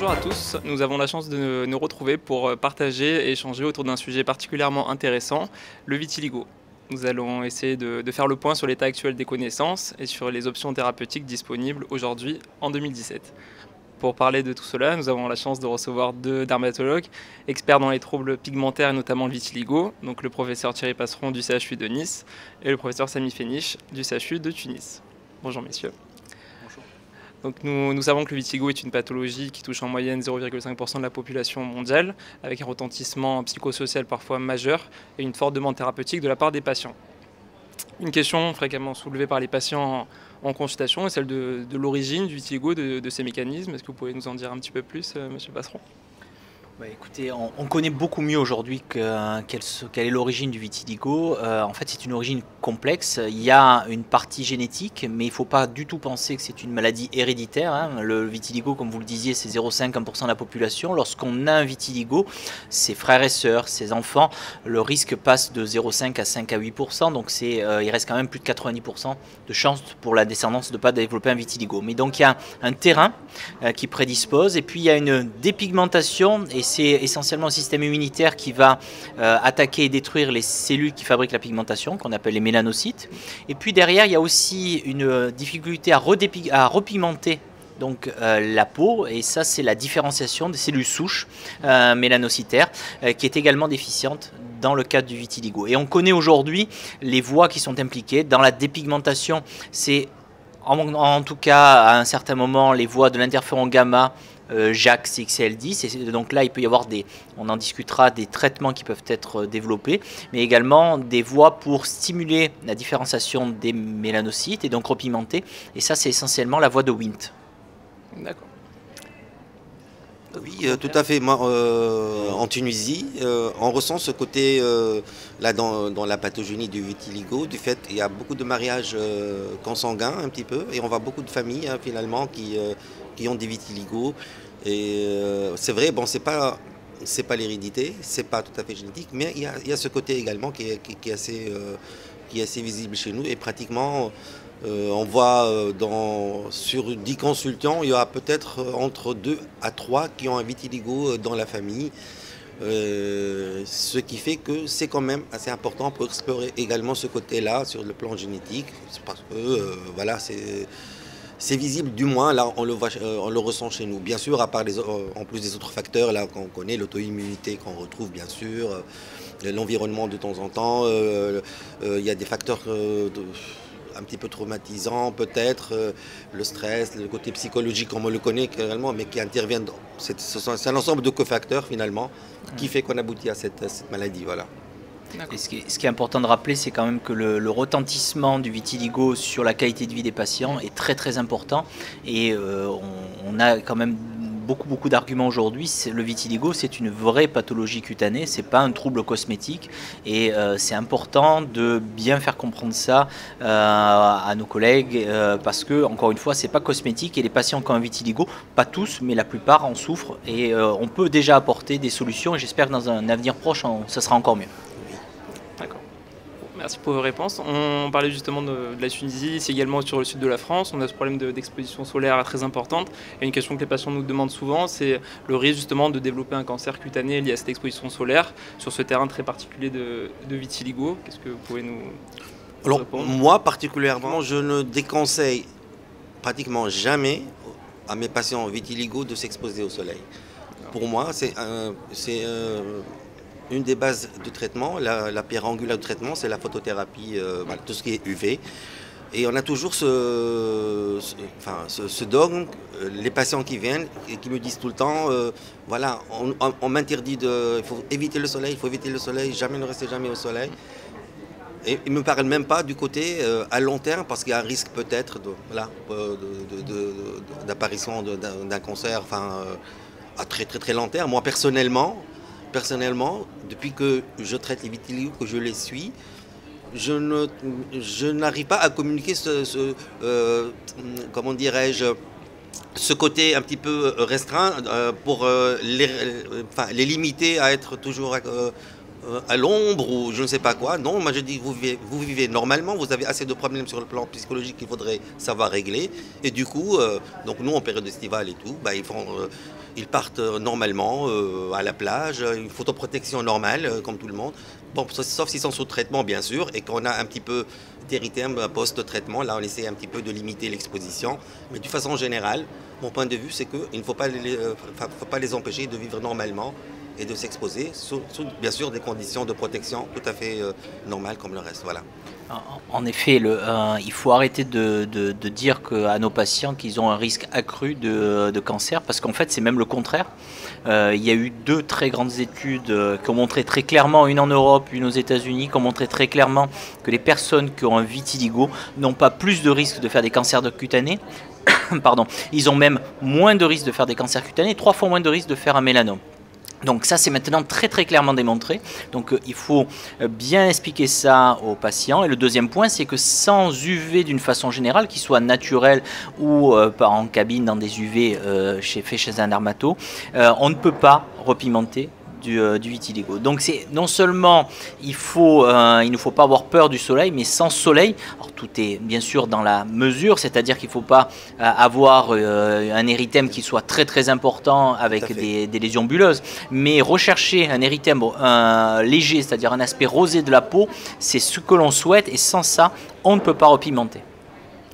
Bonjour à tous, nous avons la chance de nous retrouver pour partager et échanger autour d'un sujet particulièrement intéressant, le vitiligo. Nous allons essayer de faire le point sur l'état actuel des connaissances et sur les options thérapeutiques disponibles aujourd'hui en 2017. Pour parler de tout cela, nous avons la chance de recevoir deux dermatologues, experts dans les troubles pigmentaires et notamment le vitiligo, donc le professeur Thierry Passeron du CHU de Nice et le professeur Sami Féniche du CHU de Tunis. Bonjour messieurs. Donc nous savons que le vitiligo est une pathologie qui touche en moyenne 0,5% de la population mondiale, avec un retentissement psychosocial parfois majeur et une forte demande thérapeutique de la part des patients. Une question fréquemment soulevée par les patients en consultation est celle de l'origine du vitiligo, de ces mécanismes. Est-ce que vous pouvez nous en dire un petit peu plus, monsieur Passeron ? Écoutez, on connaît beaucoup mieux aujourd'hui quelle est l'origine du vitiligo. En fait, c'est une origine complexe. Il y a une partie génétique, mais il ne faut pas du tout penser que c'est une maladie héréditaire, hein. Le vitiligo, comme vous le disiez, c'est 0,5% de la population. Lorsqu'on a un vitiligo, ses frères et sœurs, ses enfants, le risque passe de 0,5 à 5 à 8%. Donc il reste quand même plus de 90% de chances pour la descendance de ne pas développer un vitiligo. Mais donc il y a un terrain qui prédispose, et puis il y a une dépigmentation, et c'est essentiellement le système immunitaire qui va attaquer et détruire les cellules qui fabriquent la pigmentation, qu'on appelle les mélanocytes. Et puis derrière, il y a aussi une difficulté à repigmenter donc la peau, et ça c'est la différenciation des cellules souches mélanocytaires qui est également déficiente dans le cadre du vitiligo. Et on connaît aujourd'hui les voies qui sont impliquées dans la dépigmentation. C'est en tout cas à un certain moment les voies de l'interféron gamma, JAK, CXCL10, et donc là il peut y avoir on en discutera, des traitements qui peuvent être développés, mais également des voies pour stimuler la différenciation des mélanocytes et donc repigmenter, et ça c'est essentiellement la voie de Wnt. D'accord. Oui, tout à fait. Moi, en Tunisie, on ressent ce côté là dans la pathogénie du vitiligo, du fait qu'il y a beaucoup de mariages consanguins un petit peu, et on voit beaucoup de familles finalement qui ont des vitiligos. Et c'est vrai, bon, c'est pas l'hérédité, c'est pas tout à fait génétique, mais il y a ce côté également qui est assez visible chez nous, et pratiquement on voit sur 10 consultants, il y aura peut-être entre 2 à 3 qui ont un vitiligo dans la famille. Ce qui fait que c'est quand même assez important pour explorer également ce côté-là sur le plan génétique, parce que voilà, c'est visible, du moins là on le ressent chez nous. Bien sûr, à part en plus des autres facteurs là qu'on connaît, l'auto-immunité qu'on retrouve bien sûr, l'environnement de temps en temps, il y a des facteurs un petit peu traumatisants peut-être, le stress, le côté psychologique comme on le connaît également, mais qui interviennent. C'est un ensemble de cofacteurs finalement qui fait qu'on aboutit à cette maladie. Voilà. Et ce qui est important de rappeler, c'est quand même que le retentissement du vitiligo sur la qualité de vie des patients est très très important, et on a quand même beaucoup d'arguments aujourd'hui. Le vitiligo, c'est une vraie pathologie cutanée, c'est pas un trouble cosmétique, et c'est important de bien faire comprendre ça à nos collègues, parce que encore une fois, c'est pas cosmétique, et les patients qui ont un vitiligo, pas tous, mais la plupart en souffrent, et on peut déjà apporter des solutions, et j'espère que dans un avenir proche, ça sera encore mieux. D'accord. Merci pour vos réponses. On parlait justement de la Tunisie, c'est également sur le sud de la France. On a ce problème d'exposition solaire très importante. Et une question que les patients nous demandent souvent, c'est le risque justement de développer un cancer cutané lié à cette exposition solaire sur ce terrain très particulier de vitiligo. Qu'est-ce que vous pouvez nous répondre ? Moi particulièrement, je ne déconseille pratiquement jamais à mes patients vitiligo de s'exposer au soleil. Pour moi, c'est une des bases de traitement, la pierre angulaire de traitement, c'est la photothérapie, tout ce qui est UV. Et on a toujours ce dogme, les patients qui viennent et qui me disent tout le temps, voilà, on m'interdit il faut éviter le soleil, jamais ne rester jamais au soleil. Et ils ne me parlent même pas du côté à long terme, parce qu'il y a un risque peut-être d'apparition d'un cancer à très très très long terme. Moi personnellement, depuis que je traite les vitiligo, que je les suis, je n'arrive pas à communiquer comment dirais-je, ce côté un petit peu restreint pour les limiter à être toujours à l'ombre ou je ne sais pas quoi. Non, moi je dis vous vivez normalement, vous avez assez de problèmes sur le plan psychologique qu'il faudrait savoir régler. Et du coup, donc nous en période estivale et tout, bah, ils partent normalement à la plage, une photoprotection normale comme tout le monde. Bon, sauf s'ils sont sous traitement bien sûr et qu'on a un petit peu d'érythème post-traitement. Là on essaie un petit peu de limiter l'exposition. Mais de façon générale, mon point de vue c'est qu'il ne faut pas les empêcher de vivre normalement et de s'exposer sous bien sûr des conditions de protection tout à fait normales comme le reste. Voilà. En effet, il faut arrêter de dire à nos patients qu'ils ont un risque accru de cancer, parce qu'en fait c'est même le contraire. Il y a eu 2 très grandes études qui ont montré très clairement, une en Europe, une aux États-Unis, qui ont montré très clairement que les personnes qui ont un vitiligo n'ont pas plus de risque de faire des cancers cutanés. Pardon, ils ont même moins de risque de faire des cancers cutanés, 3 fois moins de risque de faire un mélanome. Donc ça c'est maintenant très très clairement démontré, donc il faut bien expliquer ça aux patients. Et le deuxième point c'est que sans UV d'une façon générale, qu'il soit naturel ou en cabine dans des UV fait chez un dermato, on ne peut pas repigmenter du vitiligo. Donc c'est non seulement il ne faut pas avoir peur du soleil, mais sans soleil, alors tout est bien sûr dans la mesure, c'est-à-dire qu'il ne faut pas avoir un érythème qui soit très très important avec des lésions bulleuses, mais rechercher un érythème léger, c'est-à-dire un aspect rosé de la peau, c'est ce que l'on souhaite, et sans ça on ne peut pas repigmenter.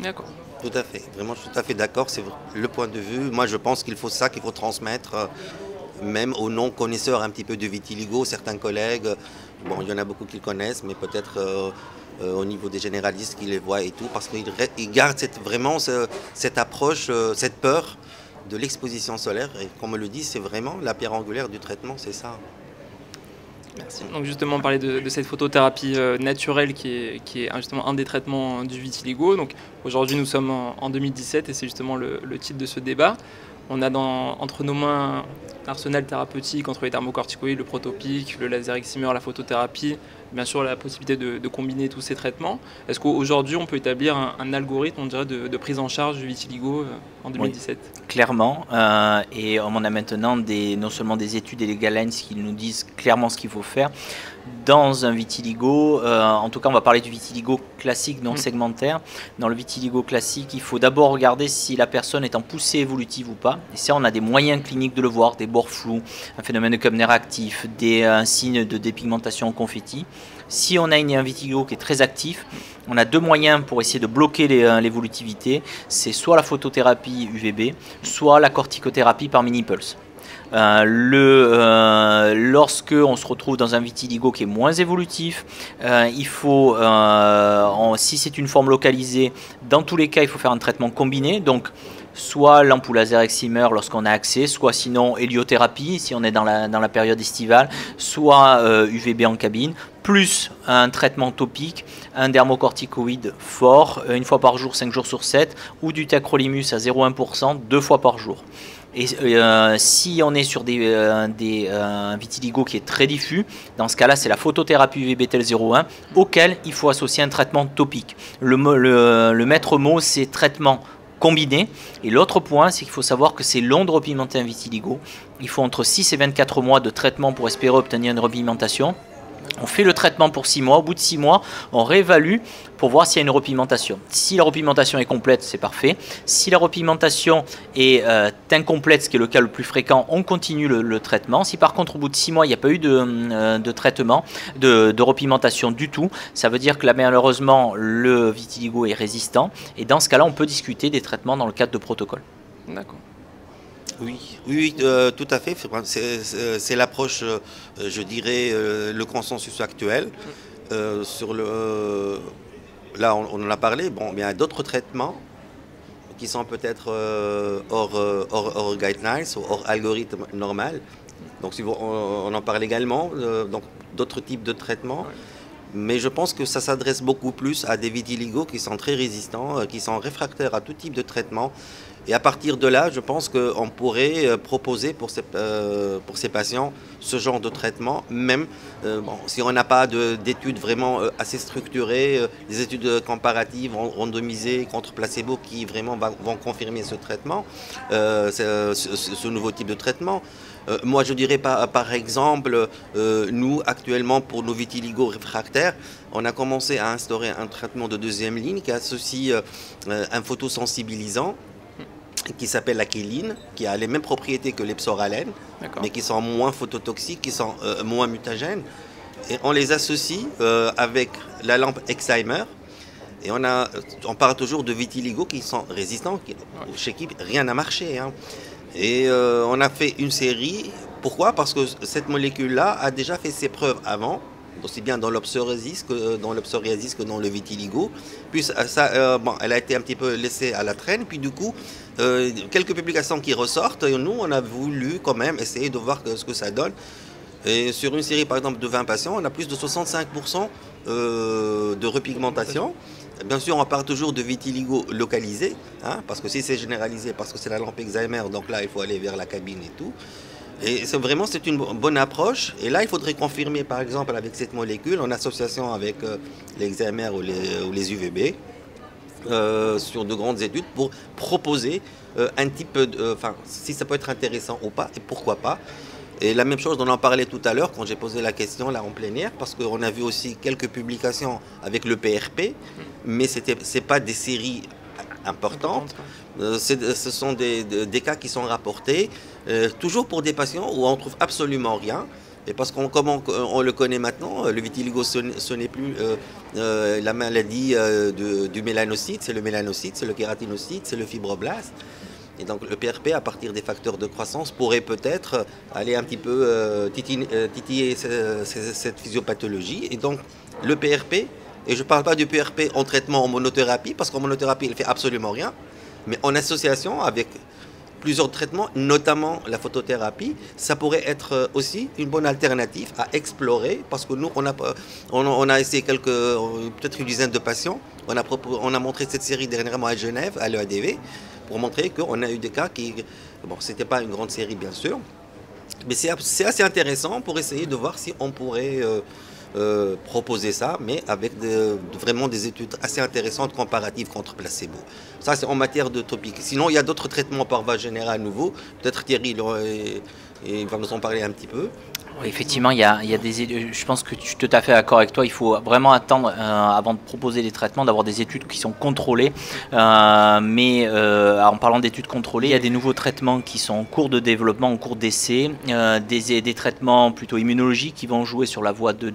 D'accord. Tout à fait, vraiment je suis tout à fait d'accord, c'est le point de vue. Moi je pense qu'il faut transmettre même aux non-connaisseurs un petit peu de vitiligo, certains collègues, bon il y en a beaucoup qui le connaissent, mais peut-être au niveau des généralistes qui les voient et tout, parce qu'ils gardent vraiment cette approche, cette peur de l'exposition solaire, et comme on le dit, c'est vraiment la pierre angulaire du traitement, c'est ça. Merci. Donc justement, on parlait de cette photothérapie naturelle qui est justement un des traitements du vitiligo. Donc aujourd'hui, nous sommes en 2017 et c'est justement le titre de ce débat. On a entre nos mains un arsenal thérapeutique entre les thermocorticoïdes, le protopique, le laser excimer, la photothérapie, bien sûr la possibilité de combiner tous ces traitements. Est-ce qu'aujourd'hui on peut établir un algorithme, on dirait, de prise en charge du vitiligo en 2017 ? Oui, clairement, et on a maintenant non seulement des études et des guidelines qui nous disent clairement ce qu'il faut faire. Dans un vitiligo, en tout cas on va parler du vitiligo classique non segmentaire. Dans le vitiligo classique, il faut d'abord regarder si la personne est en poussée évolutive ou pas. Et ça, on a des moyens cliniques de le voir, des bords flous, un phénomène de Koebner actif, un signe de dépigmentation en confetti. Si on a un vitiligo qui est très actif, on a 2 moyens pour essayer de bloquer l'évolutivité. C'est soit la photothérapie UVB, soit la corticothérapie par mini-pulse. Lorsque on se retrouve dans un vitiligo qui est moins évolutif, il faut, si c'est une forme localisée, dans tous les cas, il faut faire un traitement combiné. Donc, soit l'ampoule laser excimer lorsqu'on a accès, soit sinon héliothérapie si on est dans la période estivale, soit UVB en cabine, plus un traitement topique, un dermocorticoïde fort, 1 fois par jour, 5 jours sur 7, ou du tacrolimus à 0,1%, 2 fois par jour. Et si on est sur un vitiligo qui est très diffus, dans ce cas-là, c'est la photothérapie UVB-TEL01 auquel il faut associer un traitement topique. Le maître mot, c'est traitement combiné. Et l'autre point, c'est qu'il faut savoir que c'est long de repigmenter un vitiligo. Il faut entre 6 et 24 mois de traitement pour espérer obtenir une repigmentation. On fait le traitement pour 6 mois. Au bout de 6 mois, on réévalue pour voir s'il y a une repigmentation. Si la repigmentation est complète, c'est parfait. Si la repigmentation est incomplète, ce qui est le cas le plus fréquent, on continue le traitement. Si par contre, au bout de 6 mois, il n'y a pas eu de traitement, de repigmentation du tout, ça veut dire que là, malheureusement, le vitiligo est résistant. Et dans ce cas-là, on peut discuter des traitements dans le cadre de protocole. D'accord. Oui, tout à fait. C'est l'approche, je dirais, le consensus actuel. Là, on en a parlé. Bon, il y a d'autres traitements qui sont peut-être hors guidelines ou hors algorithme normal. Donc, on en parle également. Donc, d'autres types de traitements. Mais je pense que ça s'adresse beaucoup plus à des vitiligos qui sont très résistants, qui sont réfractaires à tout type de traitement. Et à partir de là, je pense qu'on pourrait proposer pour ces patients ce genre de traitement, même si on n'a pas d'études vraiment assez structurées, des études comparatives randomisées contre placebo qui vraiment vont confirmer ce traitement, ce nouveau type de traitement. Moi, je dirais par exemple, nous, actuellement, pour nos vitiligo réfractaires, on a commencé à instaurer un traitement de deuxième ligne qui associe un photosensibilisant qui s'appelle la kéline, qui a les mêmes propriétés que l'epsoralène, mais qui sont moins phototoxiques, qui sont moins mutagènes. Et on les associe avec la lampe Excimer. Et on parle toujours de vitiligo qui sont résistants, chez qui rien n'a marché. Hein. Et on a fait une série. Pourquoi? Parce que cette molécule-là a déjà fait ses preuves avant, aussi bien dans l'psoriasis que dans le vitiligo. Puis elle a été un petit peu laissée à la traîne. Puis du coup, quelques publications qui ressortent. Et nous, on a voulu quand même essayer de voir ce que ça donne. Et sur une série, par exemple, de 20 patients, on a plus de 65% de repigmentation. Bien sûr, on parle toujours de vitiligo localisé, hein, parce que si c'est généralisé, parce que c'est la lampe Excimer, donc là, il faut aller vers la cabine et tout. Et c'est une bonne approche. Et là, il faudrait confirmer, par exemple, avec cette molécule, en association avec l'Excimer ou les UVB, sur de grandes études, pour proposer un type si ça peut être intéressant ou pas, et pourquoi pas. Et la même chose, on en parlait tout à l'heure quand j'ai posé la question là en plénière, parce qu'on a vu aussi quelques publications avec le PRP, mais ce n'est pas des séries importantes. Ce sont des cas qui sont rapportés, toujours pour des patients où on ne trouve absolument rien. Et parce comme on le connaît maintenant, le vitiligo, ce n'est plus la maladie du mélanocyte, c'est le mélanocyte, c'est le kératinocyte, c'est le fibroblaste. Et donc le PRP, à partir des facteurs de croissance, pourrait peut-être aller un petit peu titiller cette physiopathologie. Et donc le PRP, et je ne parle pas du PRP en traitement en monothérapie, parce qu'en monothérapie, il ne fait absolument rien, mais en association avec plusieurs traitements, notamment la photothérapie, ça pourrait être aussi une bonne alternative à explorer, parce que nous, on a essayé peut-être une dizaine de patients, on a montré cette série dernièrement à Genève, à l'EADV, pour montrer qu'on a eu des cas qui... Bon, ce n'était pas une grande série, bien sûr, mais c'est assez intéressant pour essayer de voir si on pourrait proposer ça, mais avec vraiment des études assez intéressantes comparatives contre placebo. Ça, c'est en matière de topique. Sinon, il y a d'autres traitements par voie générale nouveaux. Peut-être Thierry il va nous en parler un petit peu. Oui, effectivement, il y a des. Je pense que je suis tout à fait d'accord avec toi. Il faut vraiment attendre, avant de proposer des traitements, d'avoir des études qui sont contrôlées. En parlant d'études contrôlées, il y a des nouveaux traitements qui sont en cours de développement, en cours d'essai, des traitements plutôt immunologiques qui vont jouer sur la voie de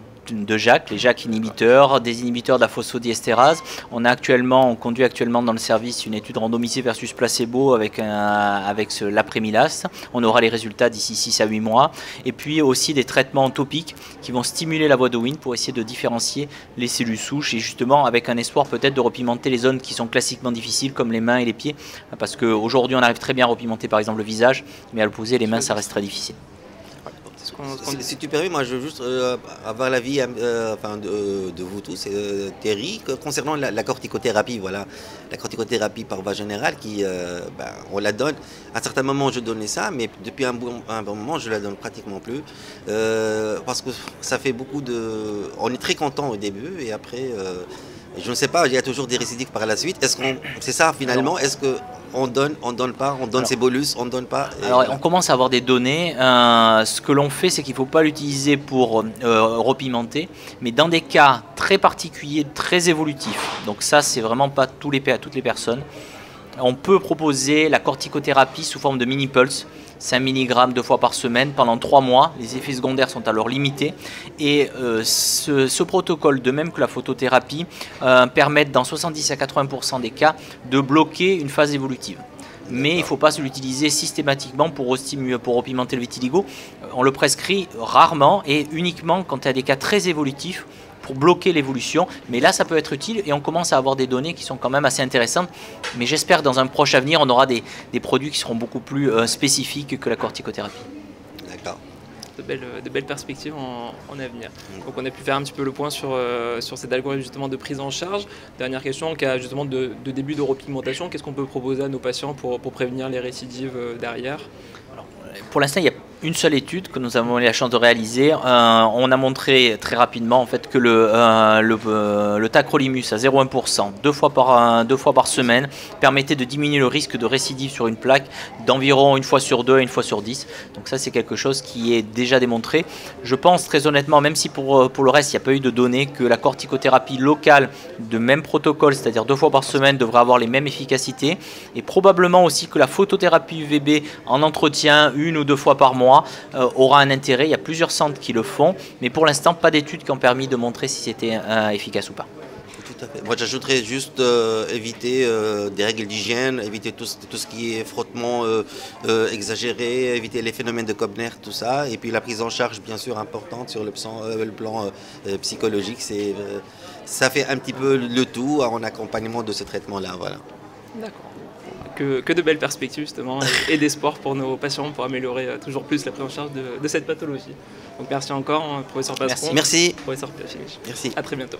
JAK, les JAK inhibiteurs, des inhibiteurs de la phosphodiesterase. On conduit actuellement dans le service une étude randomisée versus placebo avec l'apremilast. On aura les résultats d'ici 6 à 8 mois. Et puis aussi des traitements topiques qui vont stimuler la voie de Wnt pour essayer de différencier les cellules souches et justement avec un espoir peut-être de repigmenter les zones qui sont classiquement difficiles comme les mains et les pieds. Parce qu'aujourd'hui on arrive très bien à repigmenter par exemple le visage, mais à l'opposé les mains ça reste très difficile. Si tu permets, moi je veux juste avoir l'avis de vous tous, Thierry, concernant la corticothérapie. Voilà, la corticothérapie par voie générale, on la donne. À un certain moment, je donnais ça, mais depuis un bon moment, je la donne pratiquement plus. Parce que ça fait beaucoup de... On est très content au début, et après, je ne sais pas, il y a toujours des récidives par la suite. C'est ça finalement? Est-ce qu'on donne, on donne pas, on donne ses bolus, on ne donne pas? Alors on commence à avoir des données. Ce que l'on fait, c'est qu'il ne faut pas l'utiliser pour repigmenter, mais dans des cas très particuliers, très évolutifs. Donc ça, c'est vraiment pas à toutes les personnes. On peut proposer la corticothérapie sous forme de mini-pulse, 5 mg 2 fois par semaine pendant 3 mois. Les effets secondaires sont alors limités. Et ce protocole, de même que la photothérapie, permettent dans 70 à 80% des cas de bloquer une phase évolutive. Mais il ne faut pas se l'utiliser systématiquement pour repigmenter le vitiligo. On le prescrit rarement et uniquement quand il y a des cas très évolutifs pour bloquer l'évolution, mais là ça peut être utile et on commence à avoir des données qui sont quand même assez intéressantes, mais j'espère que dans un proche avenir on aura des produits qui seront beaucoup plus spécifiques que la corticothérapie. D'accord. de belles perspectives en avenir. Donc on a pu faire un petit peu le point sur cet algorithme justement de prise en charge. Dernière question, en cas justement de début de repigmentation, qu'est-ce qu'on peut proposer à nos patients pour prévenir les récidives derrière? Alors, pour l'instant, il y a une seule étude que nous avons eu la chance de réaliser. On a montré très rapidement en fait que le tacrolimus à 0,1%, deux fois par semaine, permettait de diminuer le risque de récidive sur une plaque d'environ une fois sur 2 à une fois sur 10. Donc ça, c'est quelque chose qui est déjà démontré. Je pense très honnêtement, même si pour le reste, il n'y a pas eu de données, que la corticothérapie locale de même protocole, c'est-à-dire 2 fois par semaine, devrait avoir les mêmes efficacités. Et probablement aussi que la photothérapie UVB en entretien 1 ou 2 fois par mois aura un intérêt. Il y a plusieurs centres qui le font, mais pour l'instant, pas d'études qui ont permis de montrer si c'était efficace ou pas. Tout à fait. Moi, j'ajouterais juste éviter des règles d'hygiène, éviter tout ce qui est frottement exagéré, éviter les phénomènes de Koebner, tout ça. Et puis la prise en charge, bien sûr, importante sur le plan psychologique. Ça fait un petit peu le tout en accompagnement de ce traitement-là. Voilà. D'accord. Que de belles perspectives justement et d'espoir pour nos patients pour améliorer toujours plus la prise en charge de cette pathologie. Donc merci encore, professeur Passeron. Merci. Professeur Piachinic. Merci. À très bientôt.